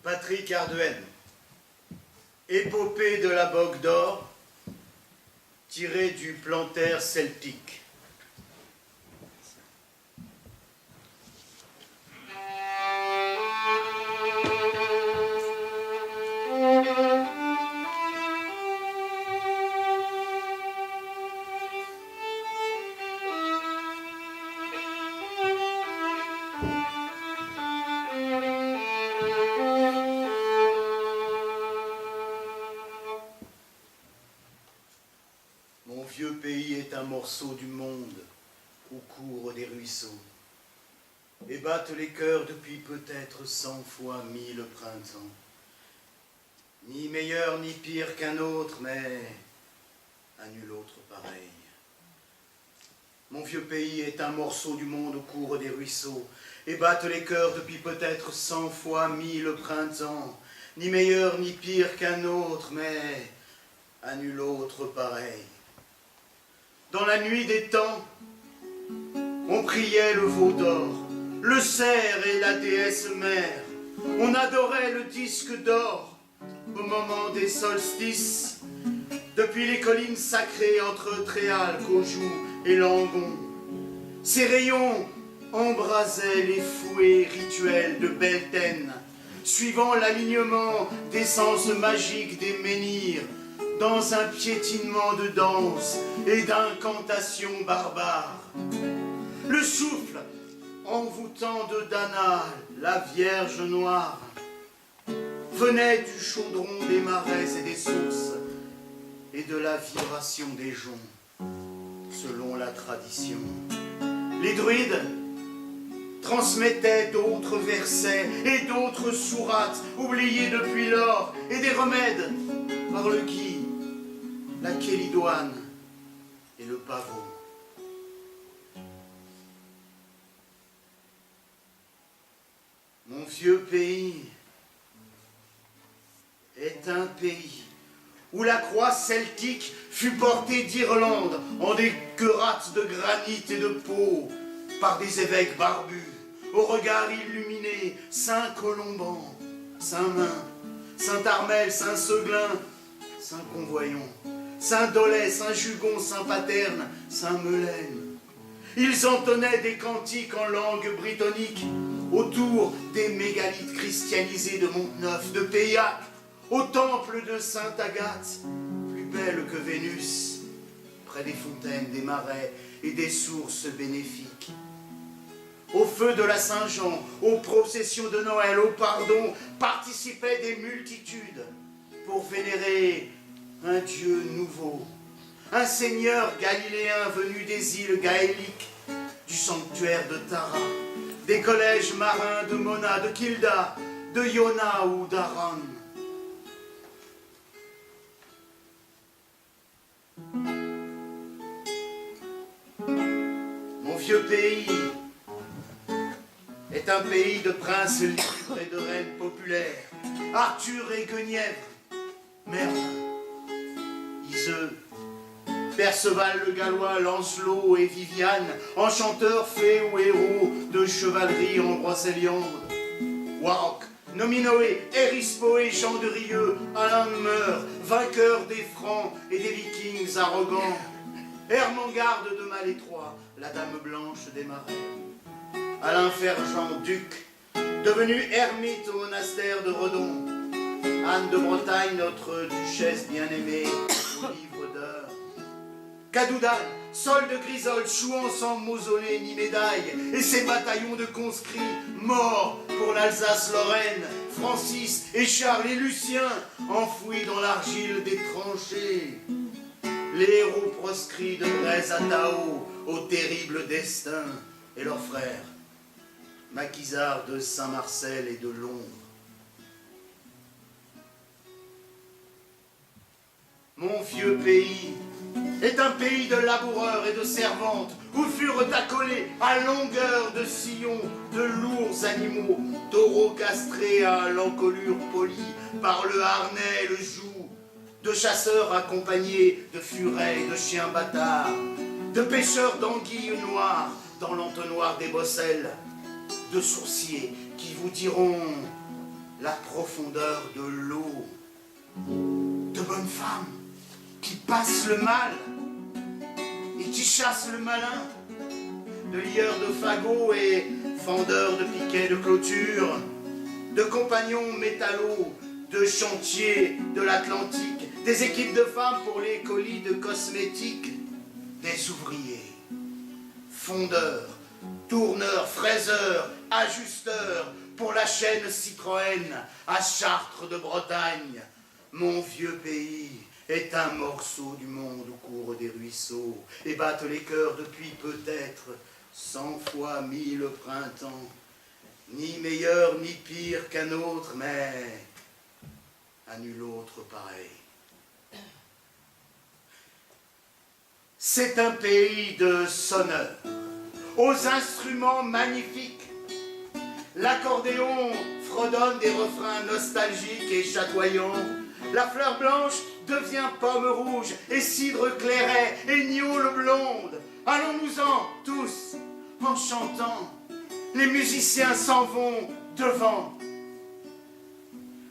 Patrick Arduen, épopée de la Bogue d'Or, tirée du Plantaire celtique. Mon vieux pays est un morceau du monde où courent des ruisseaux et battent les cœurs depuis peut-être 100 fois 1000 printemps. Ni meilleur ni pire qu'un autre, mais à nul autre pareil. Mon vieux pays est un morceau du monde où courent des ruisseaux et battent les cœurs depuis peut-être 100 fois 1000 printemps. Ni meilleur ni pire qu'un autre, mais à nul autre pareil. Dans la nuit des temps, on priait le veau d'or, le cerf et la déesse mère. On adorait le disque d'or au moment des solstices, depuis les collines sacrées entre Tréal, Caujou et Langon. Ces rayons embrasaient les fouets rituels de Beltane, suivant l'alignement des sens magiques des menhirs, dans un piétinement de danse et d'incantations barbares. Le souffle envoûtant de Dana, la Vierge noire, venait du chaudron des marais et des sources et de la vibration des joncs, selon la tradition. Les druides transmettaient d'autres versets et d'autres sourates oubliées depuis lors, et des remèdes par le gui, la kélidoine et le pavot. Mon vieux pays est un pays où la croix celtique fut portée d'Irlande en des querates de granit et de peau par des évêques barbus, au regard illuminé, Saint Colomban, Saint Main, Saint Armel, Saint Seguelin, Saint Convoyant, Saint Dolay, Saint Jugon, Saint Paterne, Saint Melaine. Ils entonnaient des cantiques en langue brittonique autour des mégalithes christianisés de Montneuf, de Paillac, au temple de Sainte Agathe, plus belle que Vénus, près des fontaines, des marais et des sources bénéfiques. Au feu de la Saint-Jean, aux processions de Noël, au pardon, participaient des multitudes pour vénérer un Dieu nouveau, un Seigneur galiléen venu des îles gaéliques, du sanctuaire de Tara, des collèges marins de Mona, de Kilda, de Iona ou d'Aran. Mon vieux pays est un pays de princes libres et de reines populaires. Arthur et Guenièvre, Merlin, Iseux, Perceval le Gallois, Lancelot et Viviane, enchanteurs, fées ou héros de chevalerie en Brocéliande. Warwick, Nominoé, Erispoé, Jean de Rieux, Alain de Meur, vainqueur des Francs et des Vikings arrogants. Hermengarde de Malétroit, la dame blanche des marais. Alain Ferjean, duc, devenu ermite au monastère de Redon. Anne de Bretagne, notre duchesse bien-aimée, au livre d'heures. Cadoudal, sol de Grisole, chouant sans mausolée ni médaille, et ses bataillons de conscrits morts pour l'Alsace-Lorraine. Francis et Charles et Lucien, enfouis dans l'argile des tranchées. Les héros proscrits de Grèce à Tao, au terrible destin, et leurs frères, maquisards de Saint-Marcel et de Londres. Mon vieux pays est un pays de laboureurs et de servantes, où furent accolés à longueur de sillons de lourds animaux, taureaux castrés à l'encolure polie par le harnais et le joug, de chasseurs accompagnés de furets et de chiens bâtards, de pêcheurs d'anguilles noires dans l'entonnoir des bosselles, de sourciers qui vous diront la profondeur de l'eau, de bonnes femmes qui passent le mal et qui chassent le malin, de lieurs de fagots et fendeurs de piquets de clôture, de compagnons métallos, de chantiers de l'Atlantique, des équipes de femmes pour les colis de cosmétiques, des ouvriers, fondeurs, tourneurs, fraiseurs, ajusteurs pour la chaîne Citroën à Chartres de Bretagne. Mon vieux pays est un morceau du monde où courent des ruisseaux et battent les cœurs depuis peut-être 100 fois 1000 printemps. Ni meilleur ni pire qu'un autre, mais à nul autre pareil. C'est un pays de sonneurs, aux instruments magnifiques. L'accordéon fredonne des refrains nostalgiques et chatoyants. La fleur blanche devient pomme rouge, et cidre clairet, et gnôle blonde. Allons-nous-en tous, en chantant. Les musiciens s'en vont devant.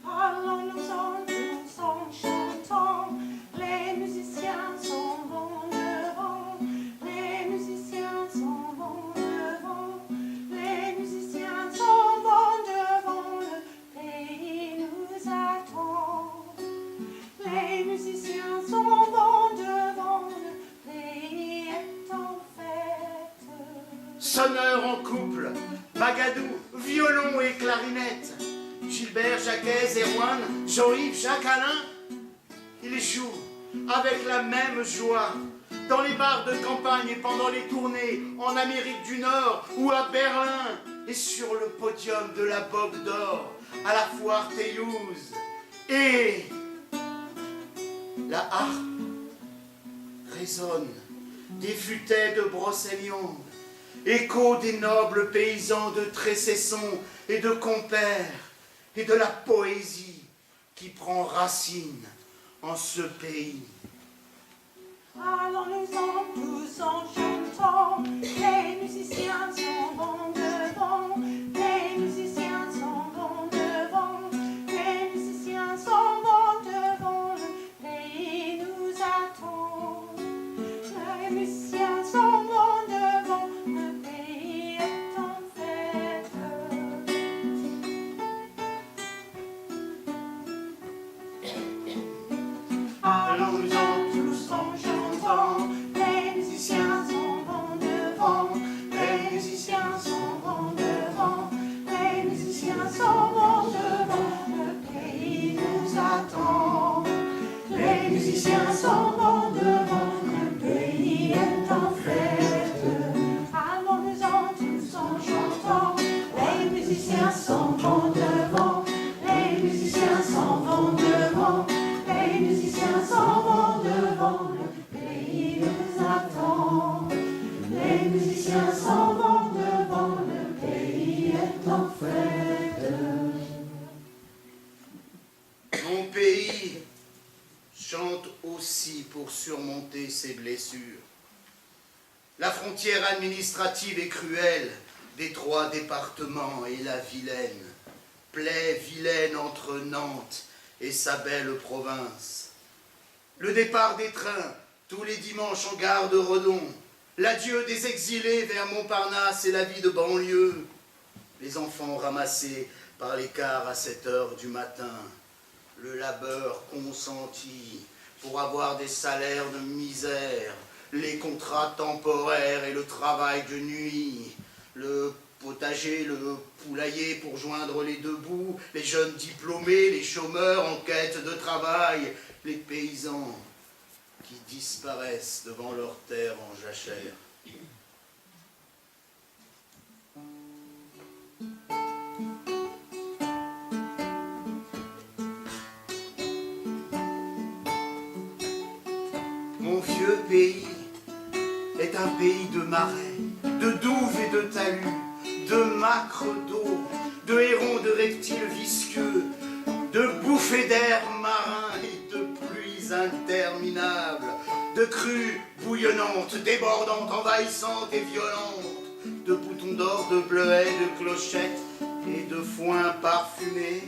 Allons-nous-en tous en chantant. Les musiciens s'en vont devant. Les musiciens s'en vont devant. Les musiciens s'en vont devant. Le pays nous attend. Les musiciens s'en vont devant. Le pays est en fête. Sonneurs en couple, bagadou, violon et clarinette. Gilbert, Jacquez, Erwan, Jean-Yves, Jacques Alain, ils jouent avec la même joie dans les bars de campagne et pendant les tournées en Amérique du Nord ou à Berlin et sur le podium de la Bogue d'Or à la foire Théouse. Et la harpe résonne des futaies de Brocéliande, écho des nobles paysans de Trécesson et de Compère, et de la poésie qui prend racine en ce pays. Allons-nous-en tous en chantant. Les musiciens s'en vont devant. Les musiciens s'en vont devant. Les musiciens s'en vont devant. Le pays nous attend. Les musiciens s'en vont devant. Le pays est en fête. Allons-nous-en tous en chantant. Les musiciens s'en vont devant. Les musiciens s'en vont devant. Les musiciens s'en vont devant. Le pays nous attend. Les musiciens s'en vont devant. Le pays est en fête. Allons-nous-en tous en chantant. Les musiciens s'en vont devant. Les musiciens s'en vont devant. Les musiciens s'en vont devant, le pays nous attend. Les musiciens s'en vont devant, le pays est en fête. Mon pays chante aussi pour surmonter ses blessures. La frontière administrative est cruelle des 3 départements et la Vilaine, plaie vilaine entre Nantes et sa belle province. Le départ des trains, tous les dimanches en gare de Redon, l'adieu des exilés vers Montparnasse et la vie de banlieue, les enfants ramassés par les cars à 7 heures du matin, le labeur consenti pour avoir des salaires de misère, les contrats temporaires et le travail de nuit, le potager, le poulailler pour joindre les deux bouts, les jeunes diplômés, les chômeurs en quête de travail, les paysans qui disparaissent devant leurs terres en jachère. Mon vieux pays est un pays de marais, de douves et de talus, de macres d'eau, de hérons, de reptiles visqueux, de bouffées d'air marin et de pluies interminables, de crues bouillonnantes, débordantes, envahissantes et violentes, de boutons d'or, de bleuets, de clochettes et de foin parfumé,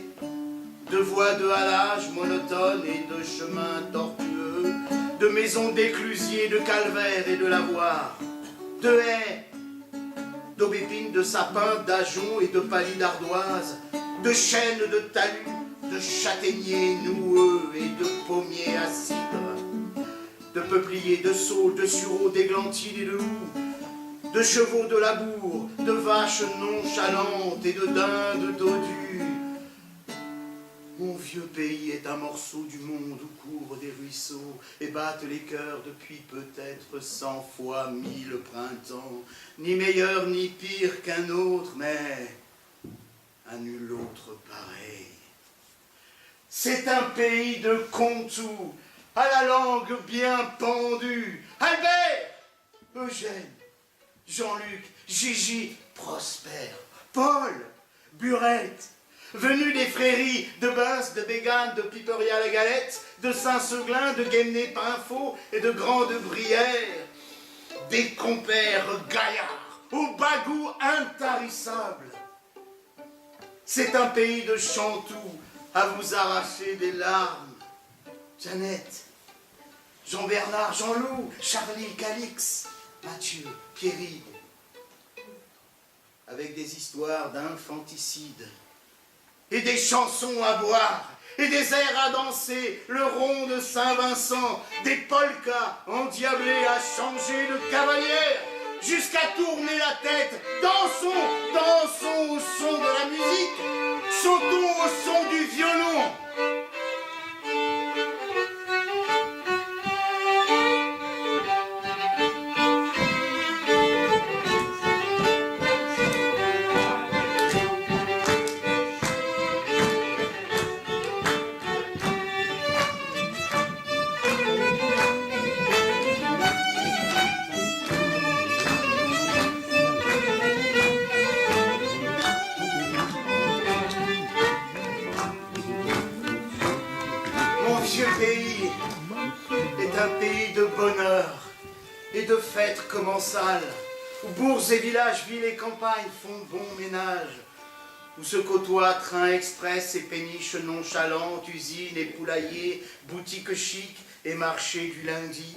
de voies de halage monotones et de chemins tortueux, de maisons d'éclusiers, de calvaires et de lavoirs, de haies, d'aubépines, de sapins, d'ajoncs et de palis d'ardoises, de chênes, de talus, de châtaigniers noueux et de pommiers à cidre, de peupliers, de saules, de sureaux, d'églantines et de loups, de chevaux de labour, de vaches nonchalantes et de dindes dodues. Mon vieux pays est un morceau du monde où courent des ruisseaux et battent les cœurs depuis peut-être 100 fois 1000 printemps, ni meilleur ni pire qu'un autre, mais à nul autre pareil. C'est un pays de Contou, à la langue bien pendue. Albert, Eugène, Jean-Luc, Gigi, Prosper, Paul, Burette, venus des fréries de Bince, de Bégane, de Piperia la Galette, de Saint-Seglin, de Guémené-Pinfo et de Grande-Brière, des compères gaillards, au bagou intarissable. C'est un pays de Chantou, à vous arracher des larmes. Jeannette, Jean-Bernard, Jean-Loup, Charlie, Calix, Mathieu, Pierry, avec des histoires d'infanticide, et des chansons à boire, et des airs à danser, le rond de Saint-Vincent, des polkas endiablés à changer de cavalière, jusqu'à tourner la tête. Dansons, dansons au son de la musique, sautons au son du violon. Et de fêtes commensales, où bourgs et villages, villes et campagnes font bon ménage, où se côtoient trains express et péniches nonchalantes, usines et poulaillers, boutiques chics et marchés du lundi,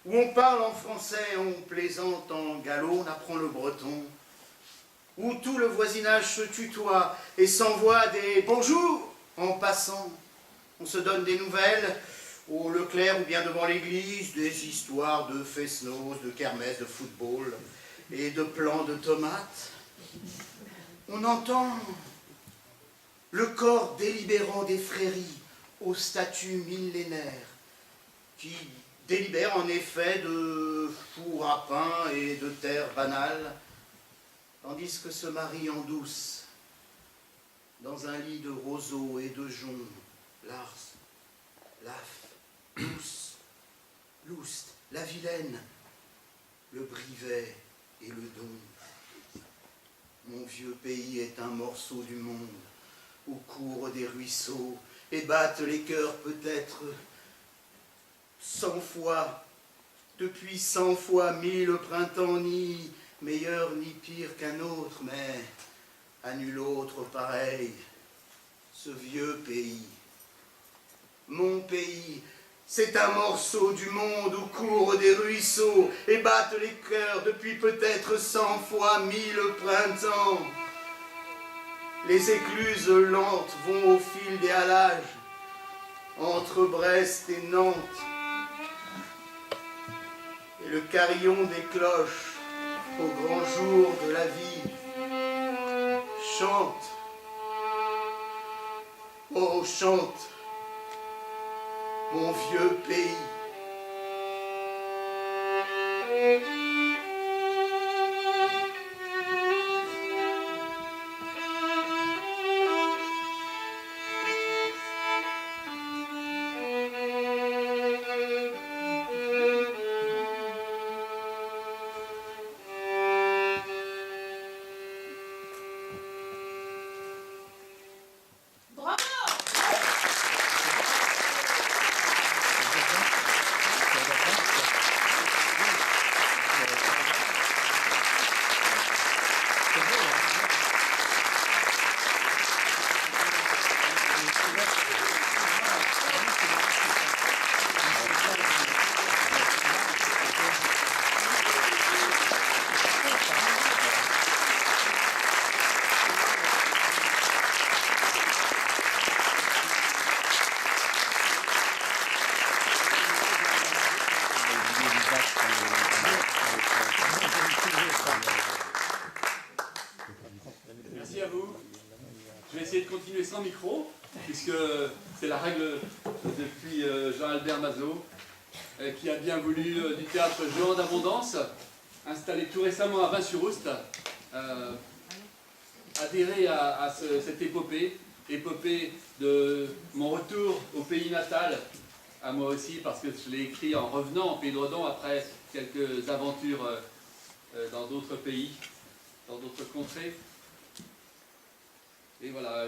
où on parle en français, on plaisante en gallo, on apprend le breton, où tout le voisinage se tutoie et s'envoie des bonjours en passant, on se donne des nouvelles, au Leclerc ou bien devant l'église, des histoires de fest-noz, de kermesse, de football et de plants de tomates. On entend le corps délibérant des fréries aux statuts millénaires qui délibèrent en effet de four à pain et de terre banale, tandis que se marient en douce dans un lit de roseaux et de joncs, Lars, Laf, Luce, Loust, la Vilaine, le Brivet et le Don. Mon vieux pays est un morceau du monde où courent des ruisseaux et battent les cœurs peut-être 100 fois, depuis 100 fois 1000 printemps, ni meilleur ni pire qu'un autre, mais à nul autre pareil. Ce vieux pays, mon pays, c'est un morceau du monde où courent des ruisseaux et battent les cœurs depuis peut-être 100 fois 1000 printemps. Les écluses lentes vont au fil des hallages, entre Brest et Nantes. Et le carillon des cloches, au grand jour de la vie, chante. Oh, chante, mon vieux pays. Merci à vous. Je vais essayer de continuer sans micro, puisque c'est la règle depuis Jean-Albert Mazot, qui a bien voulu du théâtre Géant d'Abondance, installé tout récemment à Vin-sur-Oust, adhérer à cette épopée de mon retour au pays natal, à moi aussi, parce que je l'ai écrit en revenant au Pays de Redon après quelques aventures dans d'autres pays, dans d'autres contrées. Et voilà,